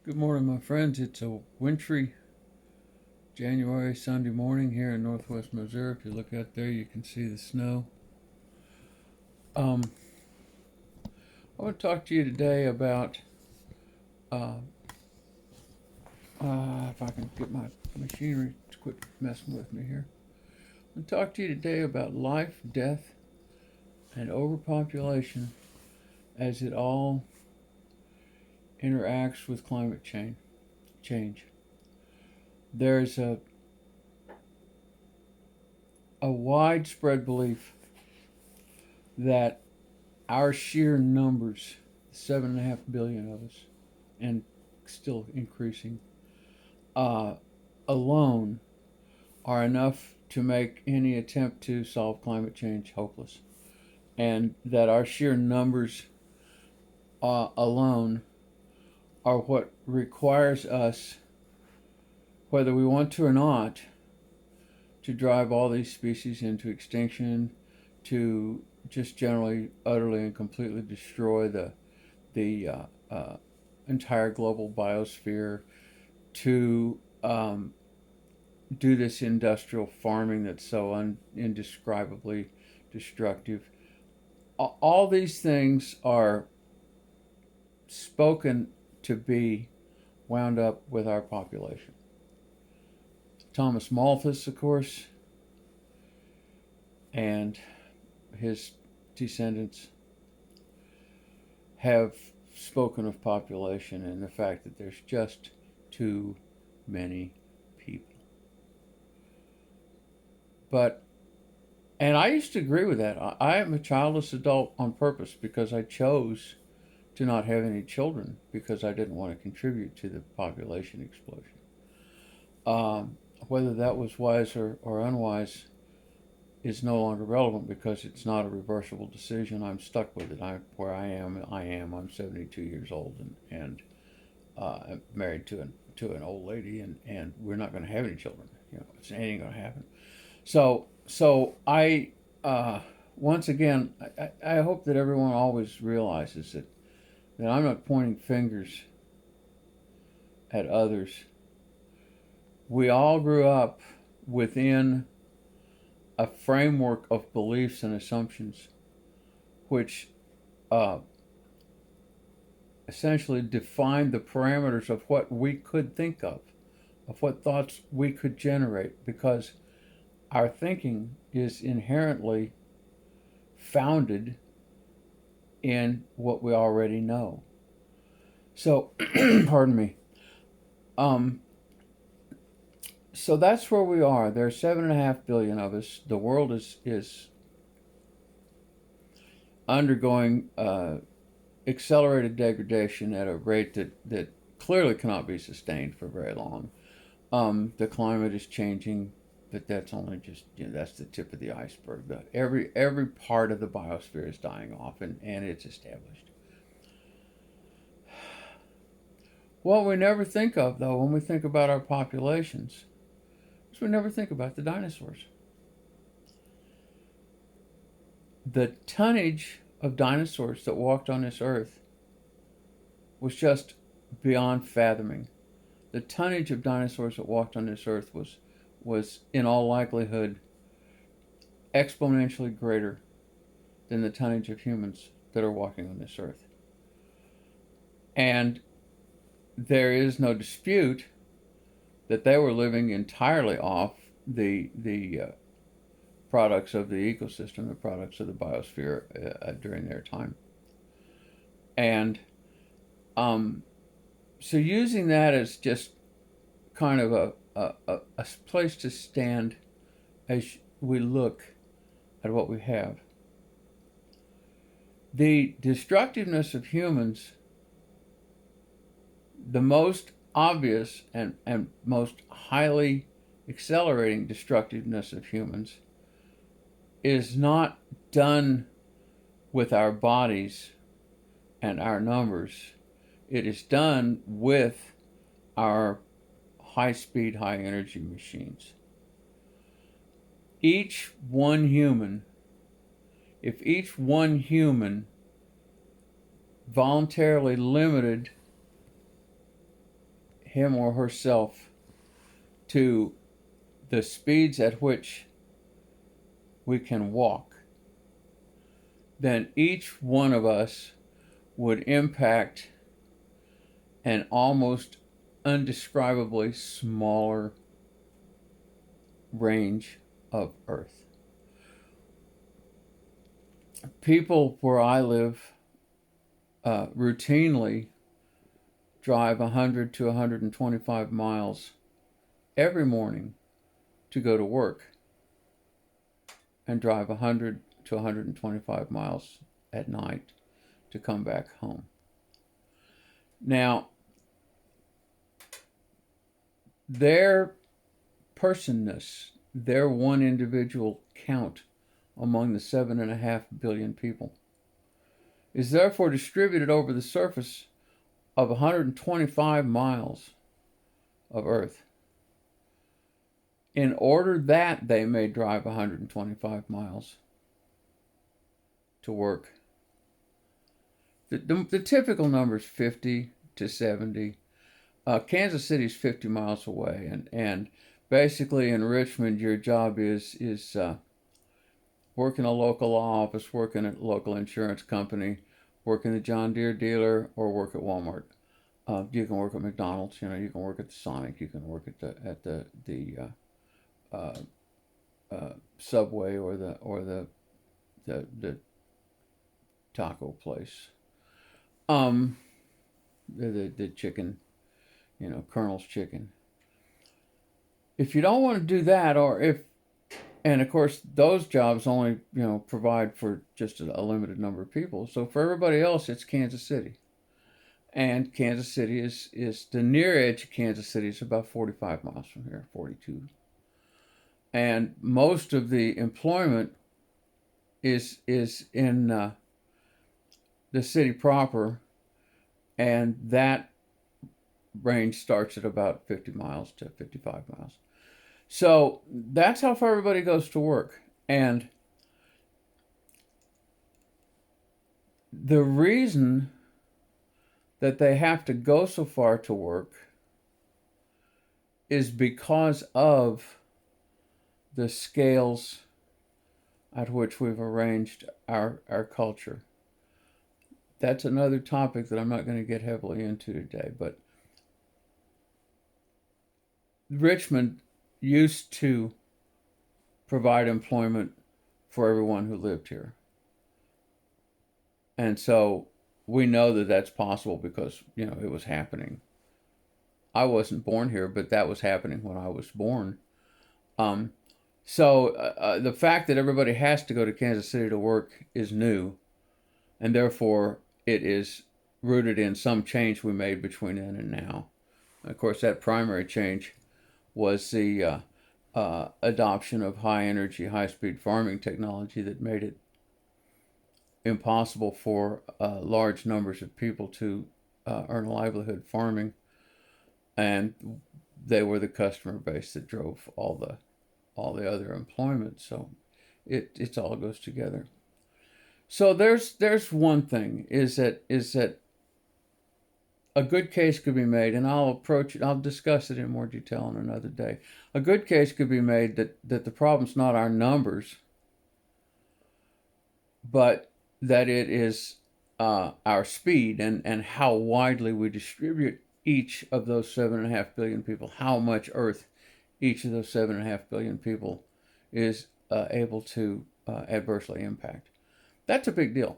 Good morning, my friends. It's a wintry January Sunday morning here in northwest Missouri. If you look out there, you can see the snow. Um, I want to talk to you today about, uh, if I can get my machinery to quit messing with me here. I want to talk to you today about life, death, and overpopulation as it all interacts with climate change. There's a widespread belief that our sheer numbers, 7.5 billion of us, and still increasing, uh, alone are enough to make any attempt to solve climate change hopeless. And that our sheer numbers alone are what requires us, whether we want to or not, to drive all these species into extinction, to just generally, utterly, and completely destroy the entire global biosphere, to do this industrial farming that's so indescribably destructive. All these things are spoken to be wound up with our population. Thomas Malthus, of course, and his descendants have spoken of population and the fact that there's just too many people. And I used to agree with that. I am a childless adult on purpose because I chose to not have any children because I didn't want to contribute to the population explosion. Whether that was wise or unwise is no longer relevant because it's not a reversible decision. I'm stuck with it. Where I am. I'm 72 years old and I'm married to an old lady, and we're not going to have any children. It ain't going to happen. So I once again I hope that everyone always realizes that I'm not pointing fingers at others. We all grew up within a framework of beliefs and assumptions which essentially defined the parameters of what we could think of what thoughts we could generate, because our thinking is inherently founded in what we already know. So, pardon me. So that's where we are. There are 7.5 billion of us. The world is undergoing accelerated degradation at a rate that clearly cannot be sustained for very long. The climate is changing, but that's only just that's the tip of the iceberg. Every part of the biosphere is dying off, and it's established. What we never think of, though, when we think about our populations, is we never think about the dinosaurs. The tonnage of dinosaurs that walked on this earth was just beyond fathoming. The tonnage of dinosaurs that walked on this earth was in all likelihood exponentially greater than the tonnage of humans that are walking on this earth. And there is no dispute that they were living entirely off the products of the ecosystem, the products of the biosphere during their time. And so using that as just kind of a place to stand as we look at what we have. The destructiveness of humans, the most obvious and most highly accelerating destructiveness of humans, is not done with our bodies and our numbers. It is done with our high-speed, high-energy machines. If each one human voluntarily limited him or herself to the speeds at which we can walk, then each one of us would impact an almost undescribably smaller range of Earth. People where I live routinely drive 100 to 125 miles every morning to go to work and drive 100 to 125 miles at night to come back home. Now, their personness, their one individual count among the 7.5 billion people, is therefore distributed over the surface of 125 miles of Earth, in order that they may drive 125 miles to work. The typical number is 50 to 70. Kansas City is 50 miles away, and basically in Richmond, your job is work in a local law office, work in a local insurance company, work in the John Deere dealer, or work at Walmart. You can work at McDonald's. You can work at the Sonic. You can work at the Subway or the taco place. The chicken, Colonel's chicken. If you don't want to do that, and of course those jobs only provide for just a limited number of people. So for everybody else, it's Kansas City, and Kansas City is the near edge of Kansas City is about 45 miles from here, 42, and most of the employment is in the city proper, and that range starts at about 50 miles to 55 miles. So that's how far everybody goes to work. And the reason that they have to go so far to work is because of the scales at which we've arranged our culture. That's another topic that I'm not going to get heavily into today, but Richmond used to provide employment for everyone who lived here. And so we know that that's possible because, it was happening. I wasn't born here, but that was happening when I was born. So the fact that everybody has to go to Kansas City to work is new, and therefore it is rooted in some change we made between then and now. Of course, that primary change was the adoption of high energy, high speed farming technology that made it impossible for large numbers of people to earn a livelihood farming, and they were the customer base that drove all the other employment. So it all goes together. So there's one thing is that a good case could be made, and I'll discuss it in more detail on another day. A good case could be made that the problem's not our numbers, but that it is our speed and how widely we distribute each of those 7.5 billion people, how much Earth each of those 7.5 billion people is able to adversely impact. That's a big deal.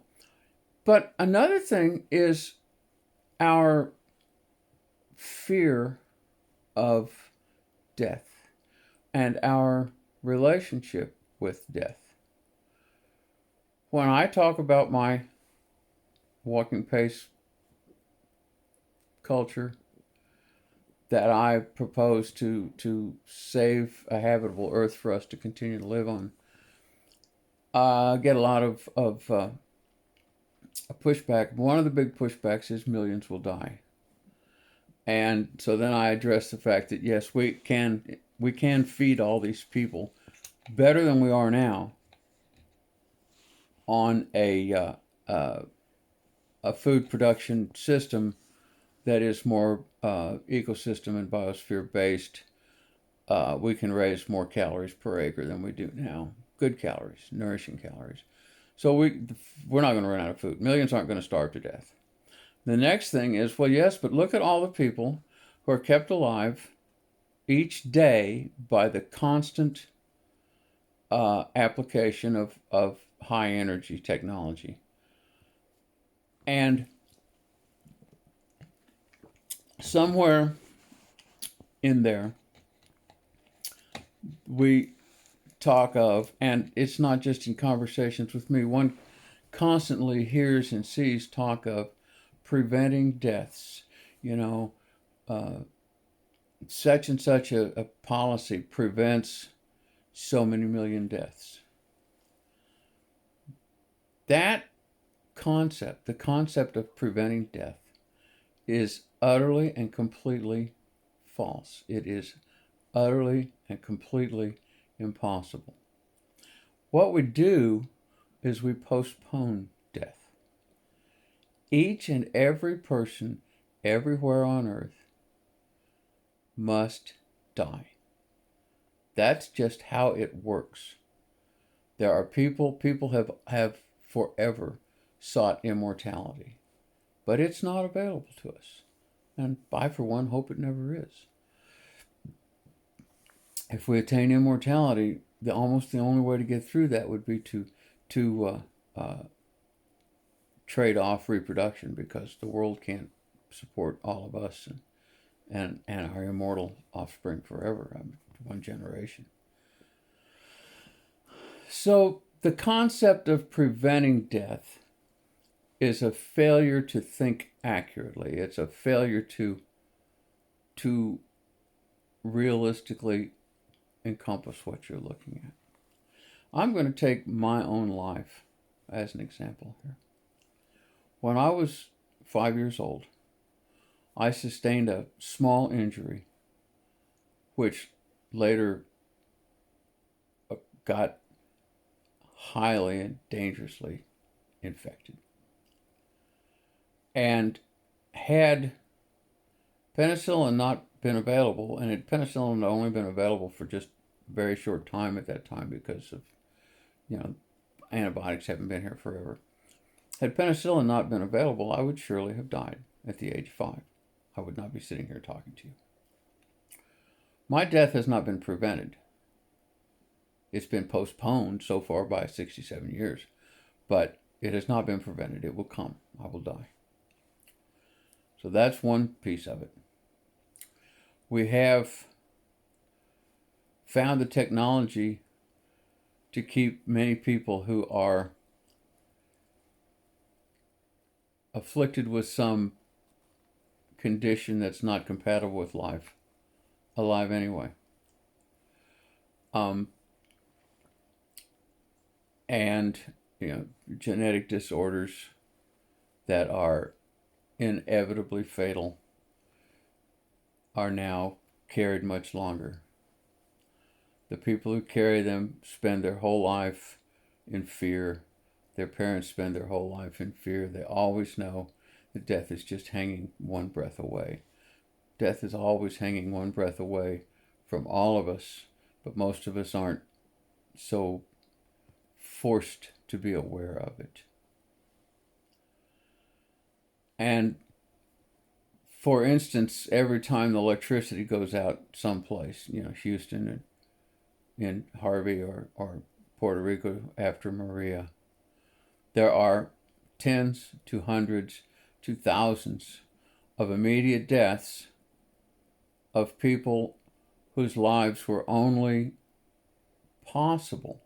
But another thing is our fear of death and our relationship with death. When I talk about my walking pace culture that I propose to save a habitable Earth for us to continue to live on, I get a lot of pushback. One of the big pushbacks is millions will die. And so then I address the fact that yes, we can feed all these people better than we are now on a food production system that is more ecosystem and biosphere based, we can raise more calories per acre than we do now. Good calories, nourishing calories. So we're not going to run out of food. Millions aren't going to starve to death. The next thing is, well, yes, but look at all the people who are kept alive each day by the constant application of high energy technology. And somewhere in there, we talk of, and it's not just in conversations with me, one constantly hears and sees talk of preventing deaths. You know, such and such a policy prevents so many million deaths. That concept, the concept of preventing death, is utterly and completely false. It is utterly and completely impossible. What we do is we postpone death. Each and every person everywhere on earth must die. That's just how it works. There are people have forever sought immortality, but it's not available to us. And I, for one, hope it never is. If we attain immortality, almost the only way to get through that would be to trade off reproduction, because the world can't support all of us and our immortal offspring forever. I mean, one generation. So the concept of preventing death is a failure to think accurately. It's a failure to realistically encompass what you're looking at. I'm going to take my own life as an example here. When I was 5 years old, I sustained a small injury, which later got highly and dangerously infected. And had penicillin not been available, and penicillin had only been available for just a very short time at that time because of, antibiotics haven't been here forever. Had penicillin not been available, I would surely have died at the age of 5. I would not be sitting here talking to you. My death has not been prevented. It's been postponed so far by 67 years, but it has not been prevented. It will come. I will die. So that's one piece of it. We have found the technology to keep many people who are afflicted with some condition that's not compatible with life alive anyway. And genetic disorders that are inevitably fatal are now carried much longer. The people who carry them spend their whole life in fear. Their parents spend their whole life in fear. They always know that death is just hanging one breath away. Death is always hanging one breath away from all of us, but most of us aren't so forced to be aware of it. And for instance, every time the electricity goes out someplace, Houston in Harvey or Puerto Rico after Maria, there are tens to hundreds to thousands of immediate deaths of people whose lives were only possible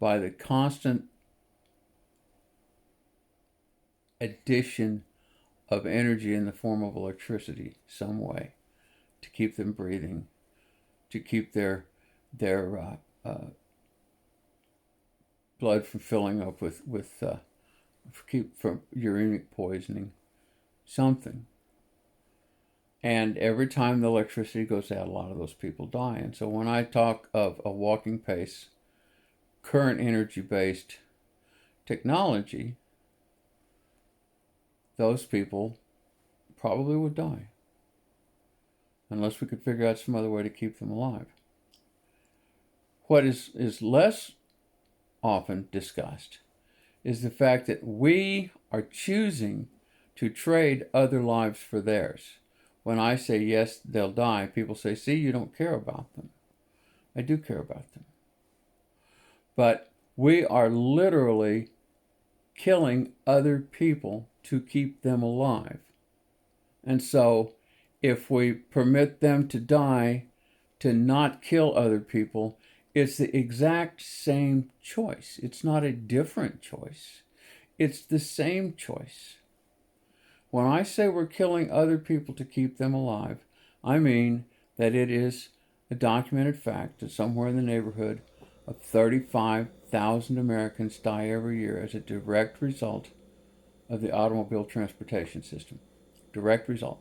by the constant addition of energy in the form of electricity some way to keep them breathing, to keep their blood from filling up with keep from uremic poisoning, something. And every time the electricity goes out, a lot of those people die. And so when I talk of a walking pace, current energy-based technology, those people probably would die unless we could figure out some other way to keep them alive. What is less often discussed is the fact that we are choosing to trade other lives for theirs. When I say, yes, they'll die, people say, see, you don't care about them. I do care about them. But we are literally killing other people to keep them alive. And so if we permit them to die to not kill other people, it's the exact same choice. It's not a different choice. It's the same choice. When I say we're killing other people to keep them alive, I mean that it is a documented fact that somewhere in the neighborhood of 35,000 Americans die every year as a direct result of the automobile transportation system. Direct result.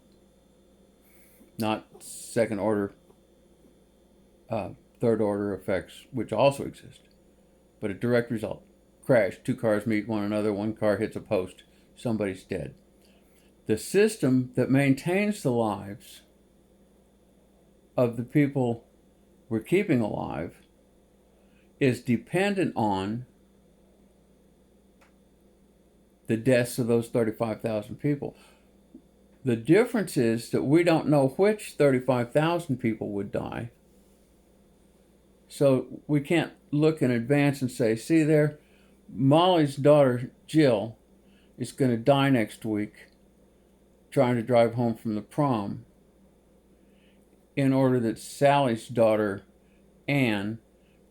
Not second order, third order effects, which also exist, but a direct result. Crash, two cars meet one another, one car hits a post, somebody's dead. The system that maintains the lives of the people we're keeping alive is dependent on the deaths of those 35,000 people. The difference is that we don't know which 35,000 people would die. So we can't look in advance and say, see there, Molly's daughter, Jill, is going to die next week trying to drive home from the prom, in order that Sally's daughter, Anne,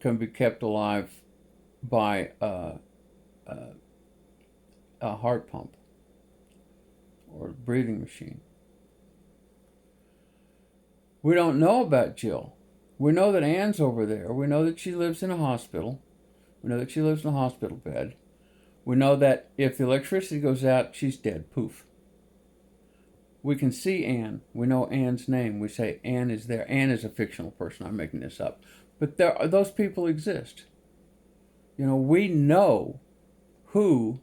can be kept alive by a heart pump or a breathing machine. We don't know about Jill. We know that Anne's over there. We know that she lives in a hospital. We know that she lives in a hospital bed. We know that if the electricity goes out, she's dead. Poof. We can see Anne. We know Anne's name. We say Anne is there. Anne is a fictional person. I'm making this up. But those people exist. You know, we know who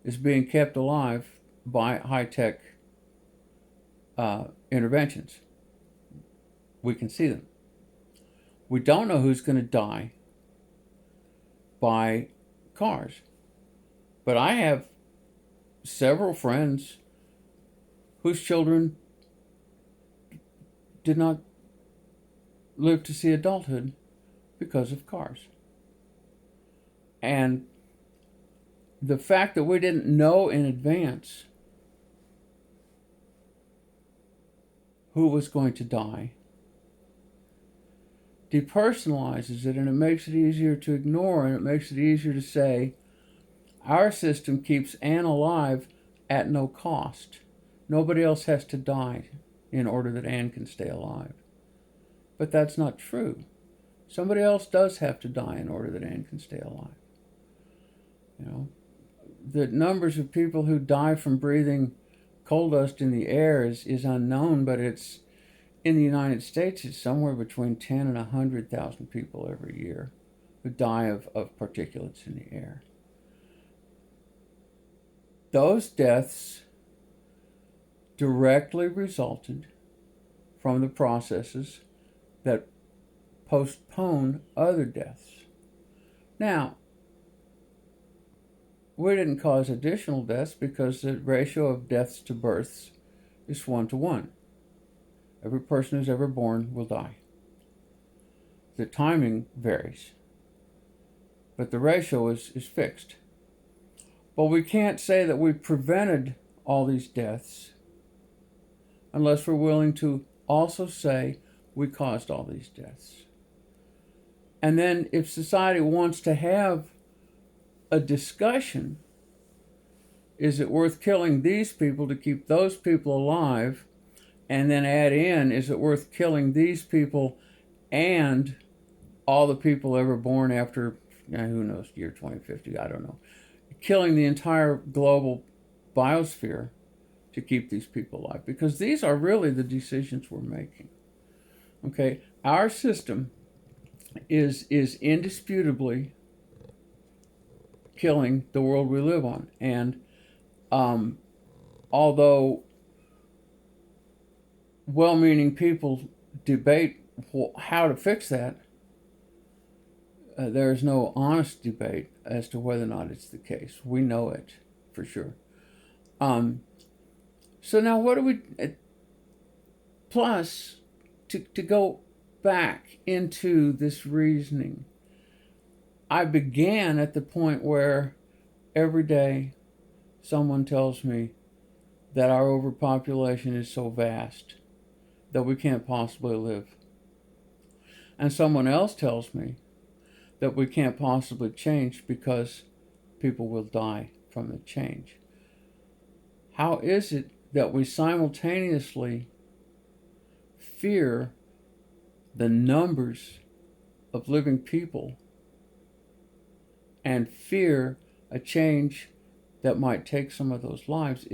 is being kept alive by high-tech interventions. We can see them. We don't know who's going to die by cars. But I have several friends whose children did not live to see adulthood because of cars. And the fact that we didn't know in advance who was going to die depersonalizes it, and it makes it easier to ignore, and it makes it easier to say, our system keeps Anne alive at no cost. Nobody else has to die in order that Anne can stay alive. But that's not true. Somebody else does have to die in order that Anne can stay alive. You know, the numbers of people who die from breathing coal dust in the air is unknown, but it's in the United States, it's somewhere between 10 and 100,000 people every year who die of particulates in the air. Those deaths directly resulted from the processes that postpone other deaths. Now, we didn't cause additional deaths because the ratio of deaths to births is 1-to-1. Every person who's ever born will die. The timing varies, but the ratio is fixed. But we can't say that we prevented all these deaths unless we're willing to also say we caused all these deaths. And then if society wants to have a discussion, is it worth killing these people to keep those people alive? And then add in, is it worth killing these people and all the people ever born after, who knows, year 2050, I don't know. Killing the entire global biosphere to keep these people alive. Because these are really the decisions we're making. Okay, our system is indisputably killing the world we live on. And although well-meaning people debate how to fix that, there is no honest debate as to whether or not it's the case. We know it for sure. Um, so now, what do we? Plus, to go back into this reasoning, I began at the point where every day someone tells me that our overpopulation is so vast that we can't possibly live. And someone else tells me that we can't possibly change because people will die from the change. How is it that we simultaneously fear the numbers of living people and fear a change that might take some of those lives?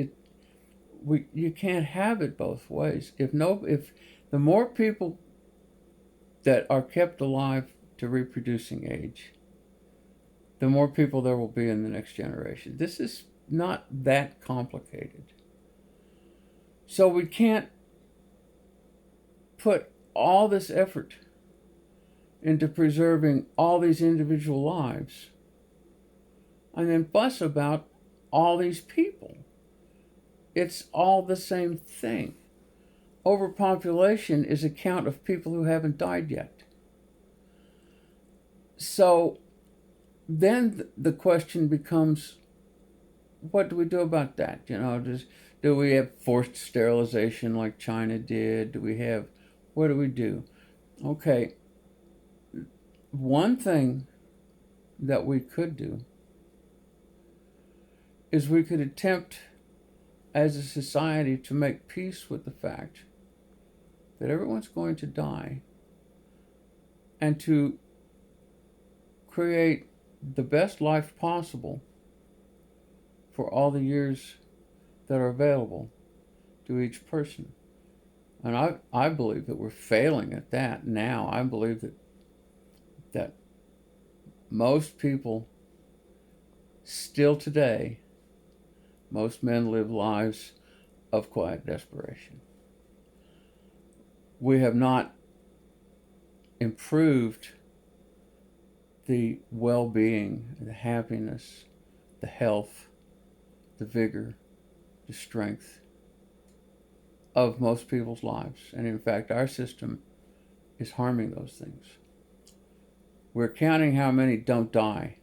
You can't have it both ways. If the more people that are kept alive to reproducing age, the more people there will be in the next generation. This is not that complicated. So we can't put all this effort into preserving all these individual lives and then fuss about all these people. It's all the same thing. Overpopulation is a count of people who haven't died yet. So then the question becomes, what do we do about that? Do we have forced sterilization like China did? What do we do? Okay, one thing that we could do is we could attempt as a society to make peace with the fact that everyone's going to die and to create the best life possible for all the years that are available to each person. And I believe that we're failing at that now. I believe that most people still today, most men live lives of quiet desperation. We have not improved the well-being, the happiness, the health, the vigor, the strength of most people's lives. And in fact, our system is harming those things. We're counting how many don't die,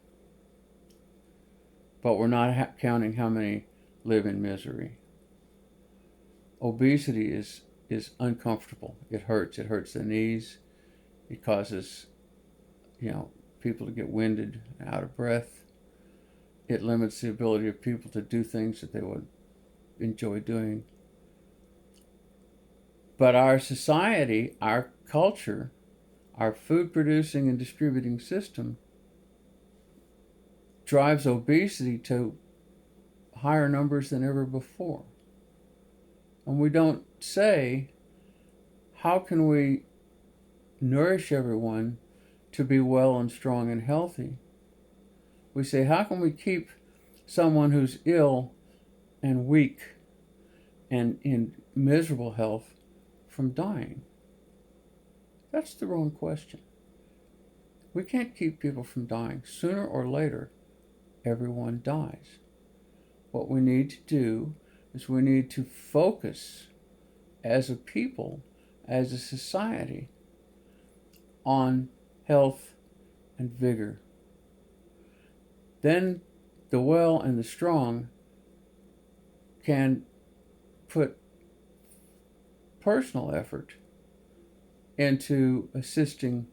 but we're not counting how many live in misery. Obesity is uncomfortable. It hurts. It hurts the knees. It causes, people to get winded, out of breath. It limits the ability of people to do things that they would enjoy doing. But our society, our culture, our food producing and distributing system drives obesity to higher numbers than ever before. And we don't say, how can we nourish everyone to be well and strong and healthy? We say, how can we keep someone who's ill and weak and in miserable health from dying? That's the wrong question. We can't keep people from dying. Sooner or later, everyone dies. What we need to do is we need to focus as a people, as a society, on health and vigor. Then the well and the strong can put personal effort into assisting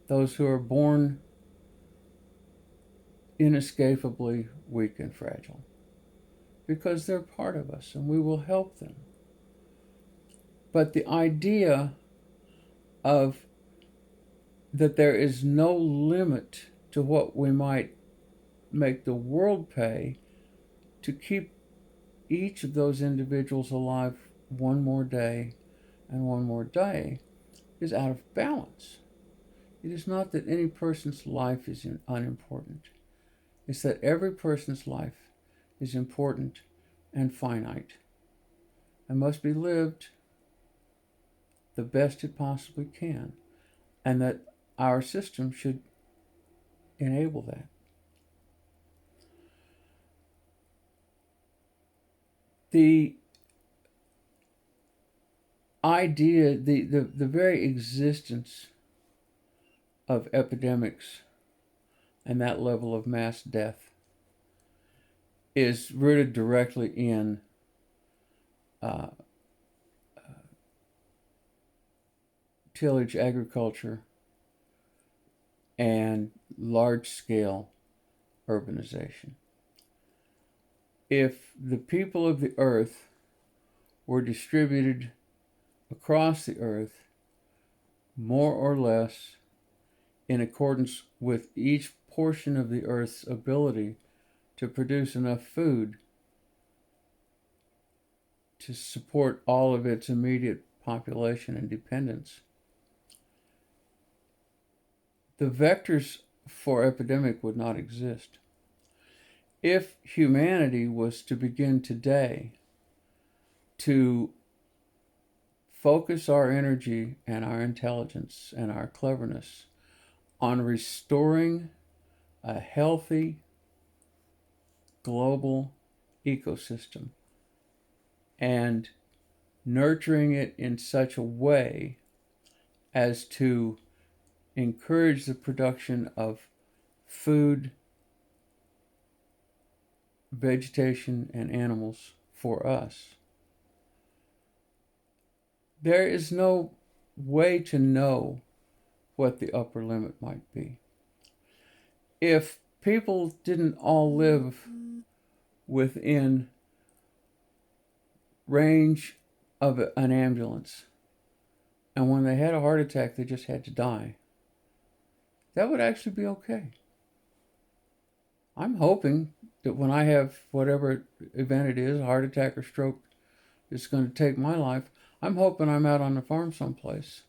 those who are born inescapably weak and fragile, because they're part of us and we will help them. But the idea of that there is no limit to what we might make the world pay to keep each of those individuals alive one more day and one more day is out of balance. It is not that any person's life is unimportant. It's that every person's life is important and finite and must be lived the best it possibly can, and that our system should enable that. The idea, the very existence of epidemics and that level of mass death is rooted directly in uh, tillage agriculture and large scale urbanization. If the people of the earth were distributed across the earth more or less in accordance with each portion of the earth's ability to produce enough food to support all of its immediate population and dependence, the vectors for epidemic would not exist. If humanity was to begin today to focus our energy and our intelligence and our cleverness on restoring a healthy global ecosystem and nurturing it in such a way as to encourage the production of food, vegetation, and animals for us, there is no way to know what the upper limit might be. If people didn't all live within range of an ambulance, and when they had a heart attack, they just had to die, that would actually be okay. I'm hoping that when I have whatever event it is, a heart attack or stroke, it's going to take my life, I'm hoping I'm out on the farm someplace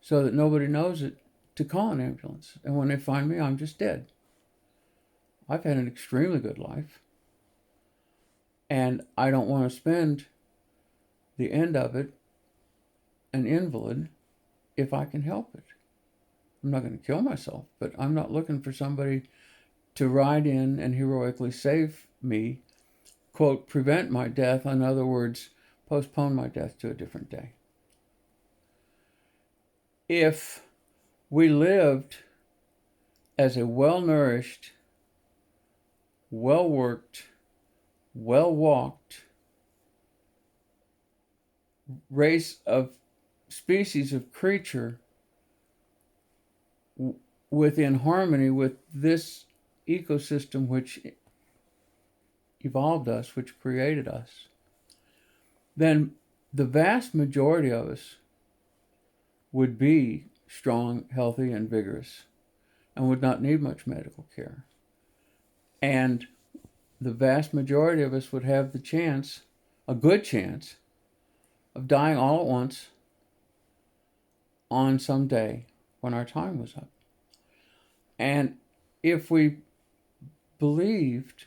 so that nobody knows it to call an ambulance. And when they find me, I'm just dead. I've had an extremely good life. And I don't want to spend the end of it an invalid if I can help it. I'm not going to kill myself, but I'm not looking for somebody to ride in and heroically save me, quote, prevent my death, in other words, postpone my death to a different day. If we lived as a well-nourished, well-worked, well-walked race of species of creature within harmony with this ecosystem which evolved us, which created us, then the vast majority of us would be strong, healthy, and vigorous and would not need much medical care. And the vast majority of us would have the chance, a good chance, of dying all at once on some day when our time was up. And if we believed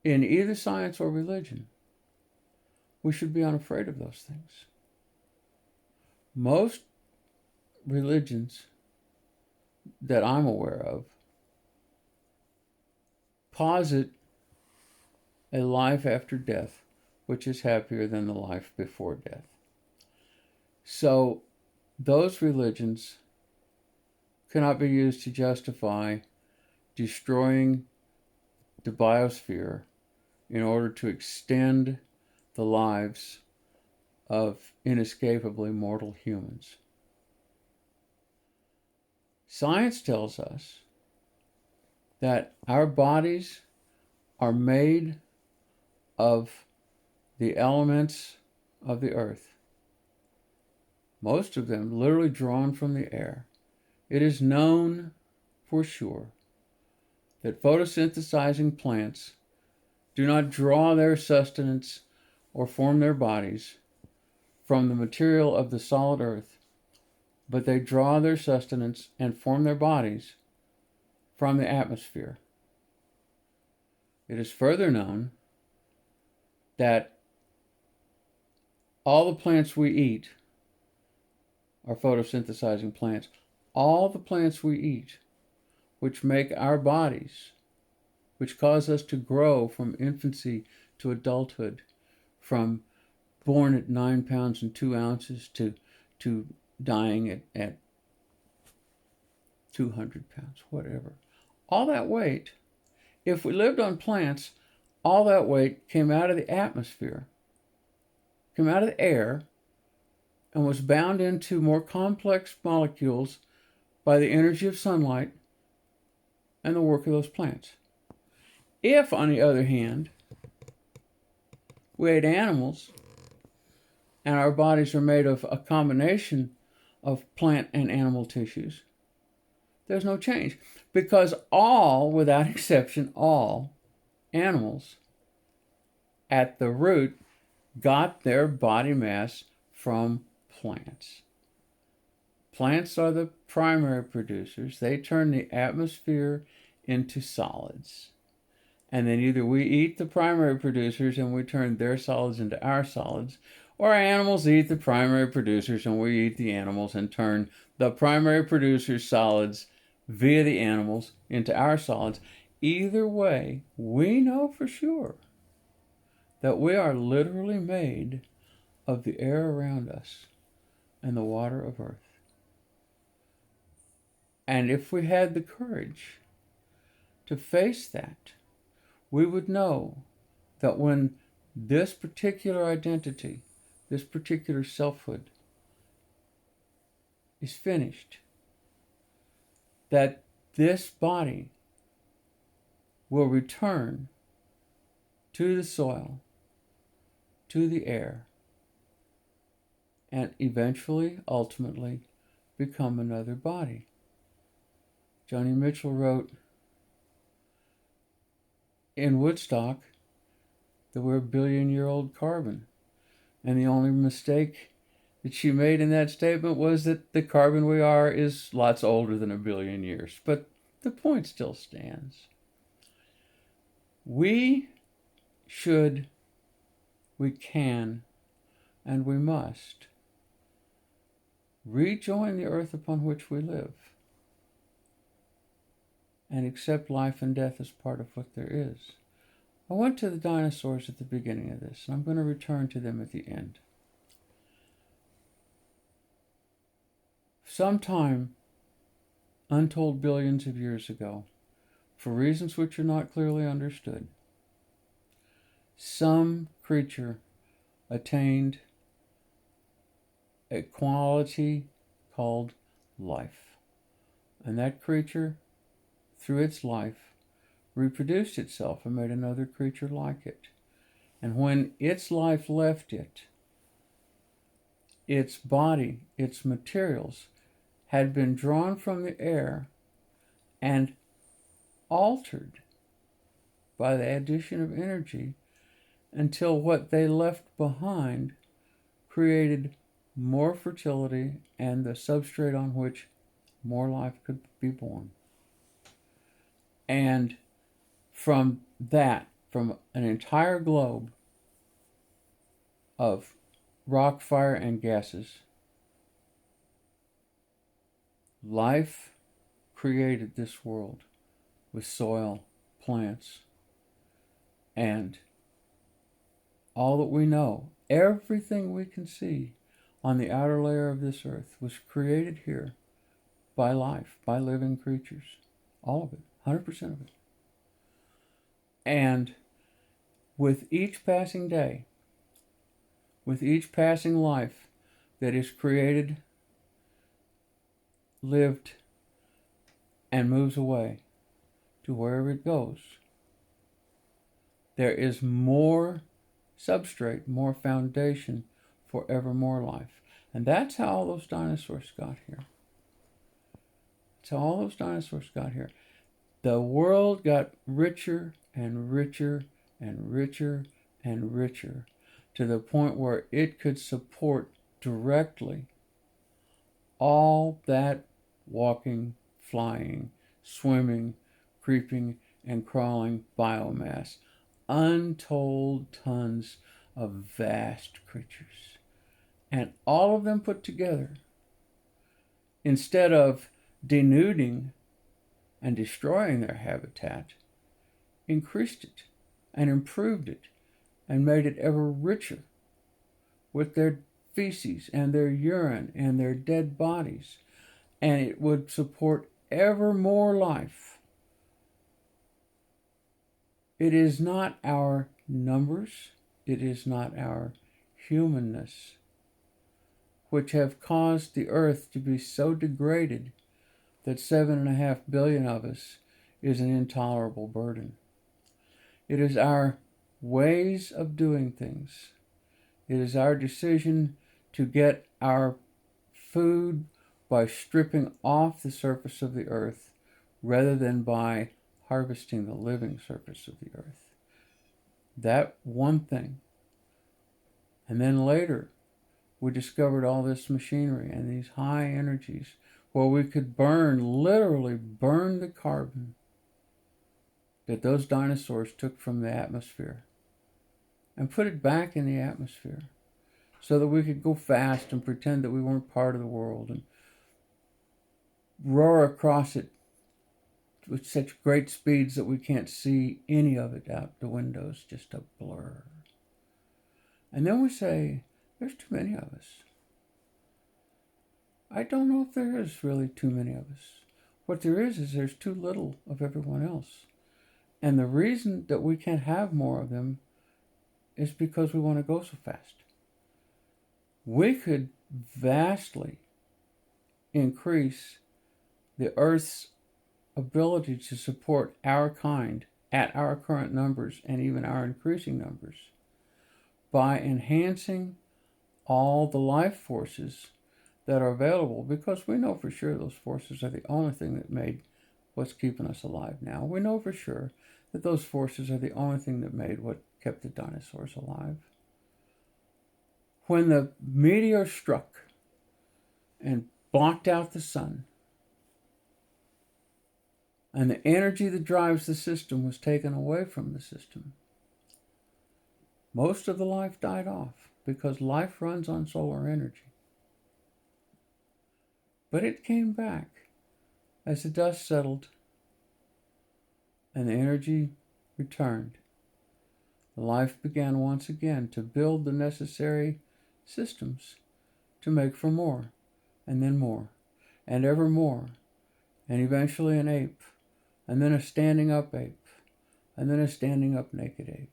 in either science or religion, we should be unafraid of those things. Most religions that I'm aware of posit a life after death which is happier than the life before death. So those religions cannot be used to justify destroying the biosphere in order to extend the lives of inescapably mortal humans. Science tells us that our bodies are made of the elements of the earth, most of them literally drawn from the air. It is known for sure that photosynthesizing plants do not draw their sustenance or form their bodies from the material of the solid earth, but they draw their sustenance and form their bodies from the atmosphere. It is further known that all the plants we eat are photosynthesizing plants. All the plants we eat, which make our bodies, which cause us to grow from infancy to adulthood, from born at 9 pounds and 2 ounces to dying at 200 pounds, whatever. All that weight, if we lived on plants, all that weight came out of the atmosphere, came out of the air, and was bound into more complex molecules by the energy of sunlight and the work of those plants. If, on the other hand, we ate animals, and our bodies are made of a combination of plant and animal tissues, there's no change. Because all, without exception, all animals at the root got their body mass from plants. Plants are the primary producers. They turn the atmosphere into solids. And then either we eat the primary producers and we turn their solids into our solids, or animals eat the primary producers and we eat the animals and turn the primary producers' solids via the animals into our solids. Either way, we know for sure that we are literally made of the air around us and the water of earth. And if we had the courage to face that, we would know that when this particular identity, this particular selfhood is finished, that this body will return to the soil, to the air, and eventually, ultimately, become another body. Joni Mitchell wrote in Woodstock that we're a billion-year-old carbon. And the only mistake that she made in that statement was that the carbon we are is lots older than a billion years. But the point still stands. We should, we can, and we must rejoin the earth upon which we live and accept life and death as part of what there is. I went to the dinosaurs at the beginning of this, and I'm going to return to them at the end. Sometime, untold billions of years ago, for reasons which are not clearly understood, some creature attained a quality called life. And that creature, through its life, reproduced itself and made another creature like it. And when its life left it, its body, its materials, had been drawn from the air and altered by the addition of energy until what they left behind created more fertility and the substrate on which more life could be born. And from that, from an entire globe of rock, fire, and gases, life created this world with soil, plants, and all that we know, everything we can see on the outer layer of this earth was created here by life, by living creatures. All of it, 100% of it. And with each passing day, with each passing life that is created, lived, and moves away to wherever it goes, there is more substrate, more foundation for ever more life. And that's how all those dinosaurs got here. That's how all those dinosaurs got here. The world got richer and richer and richer and richer to the point where it could support directly all that walking, flying, swimming, creeping, and crawling biomass. Untold tons of vast creatures. And all of them put together, instead of denuding and destroying their habitat, increased it and improved it and made it ever richer with their feces and their urine and their dead bodies. And it would support ever more life. It is not our numbers, it is not our humanness, which have caused the earth to be so degraded that 7.5 billion of us is an intolerable burden. It is our ways of doing things. It is our decision to get our food by stripping off the surface of the earth rather than by harvesting the living surface of the earth. That one thing. And then later, we discovered all this machinery and these high energies where we could literally burn the carbon that those dinosaurs took from the atmosphere and put it back in the atmosphere so that we could go fast and pretend that we weren't part of the world and roar across it with such great speeds that we can't see any of it out the windows, just a blur. And then we say, there's too many of us. I don't know if there is really too many of us. What there is there's too little of everyone else. And the reason that we can't have more of them is because we want to go so fast. We could vastly increase the Earth's ability to support our kind at our current numbers and even our increasing numbers by enhancing all the life forces that are available, because we know for sure those forces are the only thing that made what's keeping us alive now. We know for sure that those forces are the only thing that made what kept the dinosaurs alive. When the meteor struck and blocked out the sun, and the energy that drives the system was taken away from the system, most of the life died off because life runs on solar energy. But it came back as the dust settled and the energy returned. Life began once again to build the necessary systems to make for more, and then more, and ever more, and eventually an ape, and then a standing up ape, and then a standing up naked ape,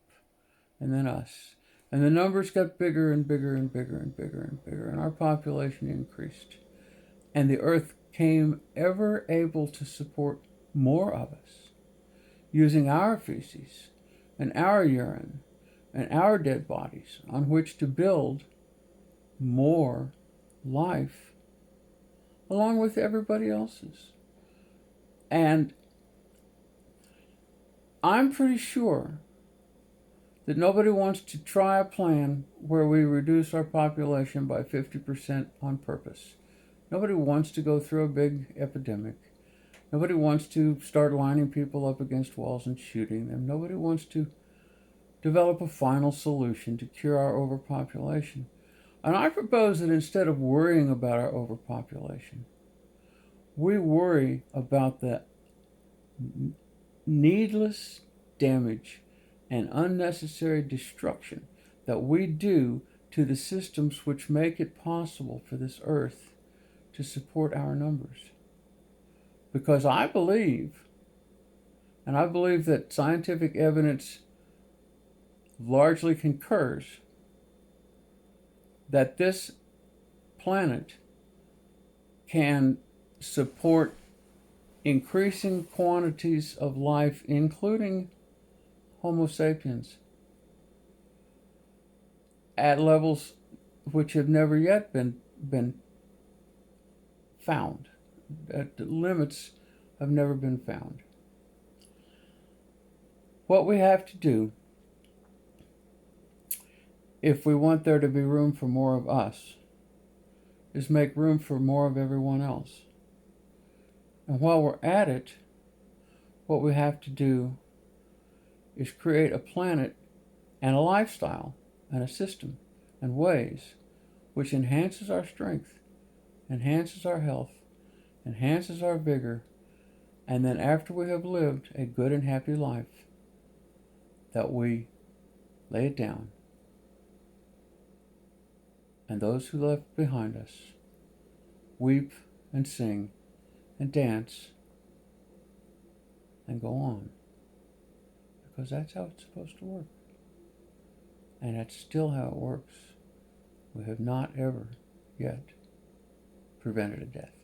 and then us. And the numbers got bigger and bigger and bigger and bigger and bigger, and our population increased. And the earth came ever able to support more of us, using our feces and our urine and our dead bodies on which to build more life along with everybody else's. And I'm pretty sure that nobody wants to try a plan where we reduce our population by 50% on purpose. Nobody wants to go through a big epidemic. Nobody wants to start lining people up against walls and shooting them. Nobody wants to develop a final solution to cure our overpopulation. And I propose that instead of worrying about our overpopulation, we worry about the needless damage and unnecessary destruction that we do to the systems which make it possible for this earth to support our numbers. Because I believe, and I believe that scientific evidence largely concurs, that this planet can support increasing quantities of life, including Homo sapiens, at levels which have never yet been found. The limits have never been found. What we have to do, if we want there to be room for more of us, is make room for more of everyone else. And while we're at it, what we have to do is create a planet and a lifestyle and a system and ways which enhances our strength, enhances our health, enhances our vigor, and then after we have lived a good and happy life, that we lay it down, and those who left behind us weep and sing and dance and go on, because that's how it's supposed to work. And that's still how it works. We have not ever yet prevented a death.